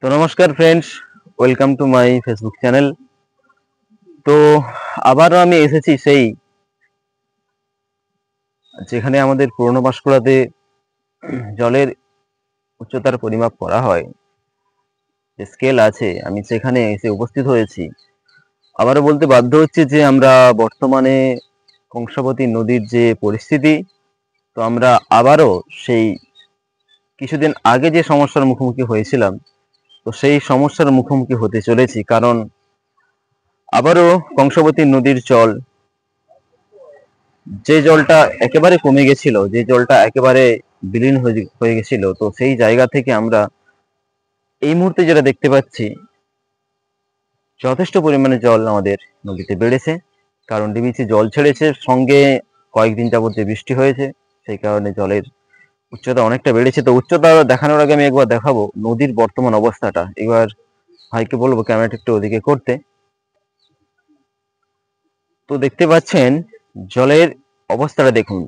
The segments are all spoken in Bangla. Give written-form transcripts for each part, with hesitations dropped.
তো নমস্কার friends, welcome to my Facebook channel. তো আবারও আমি এসেছি সেই যেখানে আমাদের পুরনো বাঁশকুড়াতে জলের উচ্চতার পরিমাপ করা হয়, যে স্কেল আছে, আমি সেখানে এসে উপস্থিত হয়েছি। আবারও বলতে বাধ্য হচ্ছে যে আমরা বর্তমানে কংসাবতী নদীর যে পরিস্থিতি, তো আমরা আবারও সেই কিছুদিন আগে যে সমস্যার মুখোমুখি হয়েছিলাম, তো সেই সমস্যার মুখোমুখি হতে চলেছি। কারণ আবারও কংসাবতী নদীর জল, যে জলটা একেবারে কমে গেছিল, যে জলটা একেবারে বিলীন হয়ে গেছিল, তো সেই জায়গা থেকে আমরা এই মুহূর্তে যেটা দেখতে পাচ্ছি, যথেষ্ট পরিমাণে জল আমাদের নদীতে বেড়েছে। কারণ ডিবিসি জল ছেড়েছে, সঙ্গে কয়েকদিন যাবত যে বৃষ্টি হয়েছে, সেই কারণে জলের উচ্চতা অনেকটা বেড়েছে। তো উচ্চতা দেখানোর আগে আমি একবার দেখাবো নদীর বর্তমান অবস্থাটা। এবার ভাইকে বলবো ক্যামেরাটা একটু ওদিকে করতে। তো দেখতে পাচ্ছেন জলের অবস্থাটা দেখুন।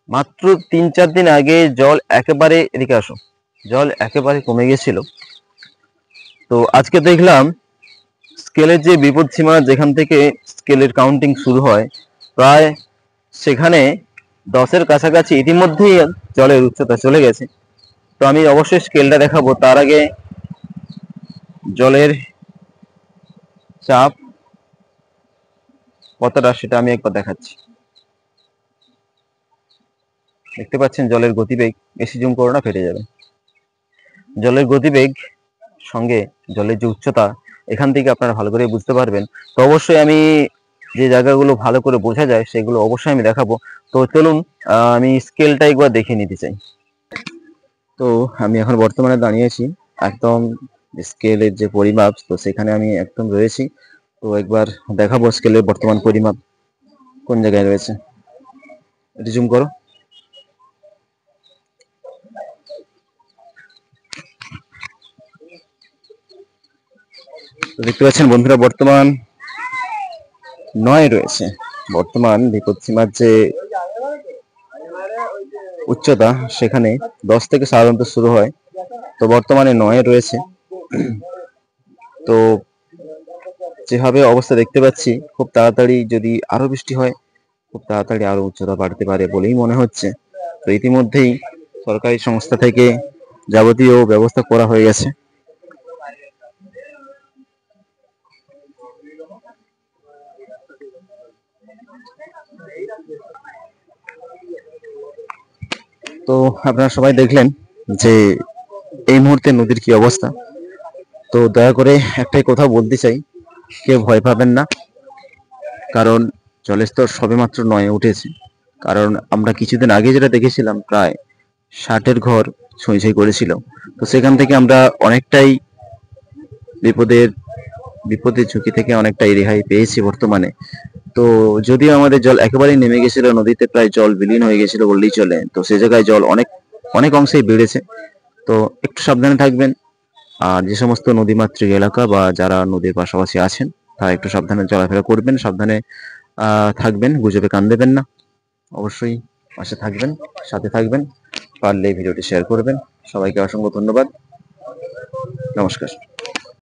মাত্র 3-4 দিন আগে জল একেবারে, এদিকে আসো, জল একেবারে কমে গেছিল। তো আজকে দেখলাম স্কেলের যে বিপদসীমা, যেখান থেকে স্কেলের কাউন্টিং শুরু হয়, প্রায় সেখানে 10-এর কাছাকাছি ইতিমধ্যেই জলের উচ্চতা চলে গেছে। তো আমি অবশ্যই স্কেলটা দেখাবো, তার আগে জলের চাপ কতটা সেটা আমি একবার দেখাচ্ছি। দেখতে পাচ্ছেন জলের গতিবেগ, বেশি জুম করো না, ফেটে যাবে। জলের গতিবেগ সঙ্গে জলের যে উচ্চতা, এখান থেকে আপনারা ভালো করে বুঝতে পারবেন। তো অবশ্যই আমি যে জায়গাগুলো ভালো করে বোঝা যায় সেগুলো অবশ্যই আমি দেখাবো। তো চলুন আমি স্কেলটা একবার দেখে নিতে চাই। তো আমি এখন বর্তমানে দাঁড়িয়েছি একদম স্কেলের যে পরিমাপ, তো সেখানে আমি একদম রয়েছি। তো একবার দেখাবো স্কেলের বর্তমান পরিমাপ কোন জায়গায় রয়েছে। একটু জুম করো। তো দেখতে পাচ্ছেন বন্ধুরা, বর্তমান 9 রয়েছে। বর্তমান বিপদসীমার যে উচ্চতা, সেখানে 10 থেকে সাধারণত শুরু হয়, তো বর্তমানে 9 রয়েছে। তো যেভাবে অবস্থা দেখতে পাচ্ছি, খুব তাড়াতাড়ি যদি আরো বৃষ্টি হয়, খুব তাড়াতাড়ি আরো উচ্চতা বাড়তে পারে বলেই মনে হচ্ছে। তো ইতিমধ্যেই সরকারি সংস্থা থেকে যাবতীয় ব্যবস্থা করা হয়ে গেছে। তো আপনারা সবাই দেখলেন যে এই মুহূর্তে নদীর কি অবস্থা। তো দয়া করে একটাই কথা বলতে চাই, কেউ ভয় পাবেন না। কারণ জলের স্তর সবেমাত্র 9 উঠেছে। কারণ আমরা কিছুদিন আগে যেটা দেখেছিলাম, প্রায় 60-এর ঘর ছুঁই ছুঁই করেছিল। তো সেখান থেকে আমরা অনেকটাই বিপদের বিপদের ঝুঁকি থেকে অনেকটাই রেহাই পেয়েছি বর্তমানে। তো যদিও আমাদের জল একেবারেই নেমে গেছিল, নদীতে প্রায় জল বিলীন হয়ে গেছিল বললেই চলে, তো সে জায়গায় জল অনেক অনেক অংশেই বেড়েছে। তো একটু সাবধানে থাকবেন। আর যে সমস্ত নদীমাতৃক এলাকা বা যারা নদীর পাশাপাশি আছেন, তারা একটু সাবধানে চলাফেরা করবেন, সাবধানে থাকবেন, গুজবে কান দেবেন না। অবশ্যই পাশে থাকবেন, সাথে থাকবেন। পারলে ভিডিওটি শেয়ার করবেন। সবাইকে অসংখ্য ধন্যবাদ। নমস্কার।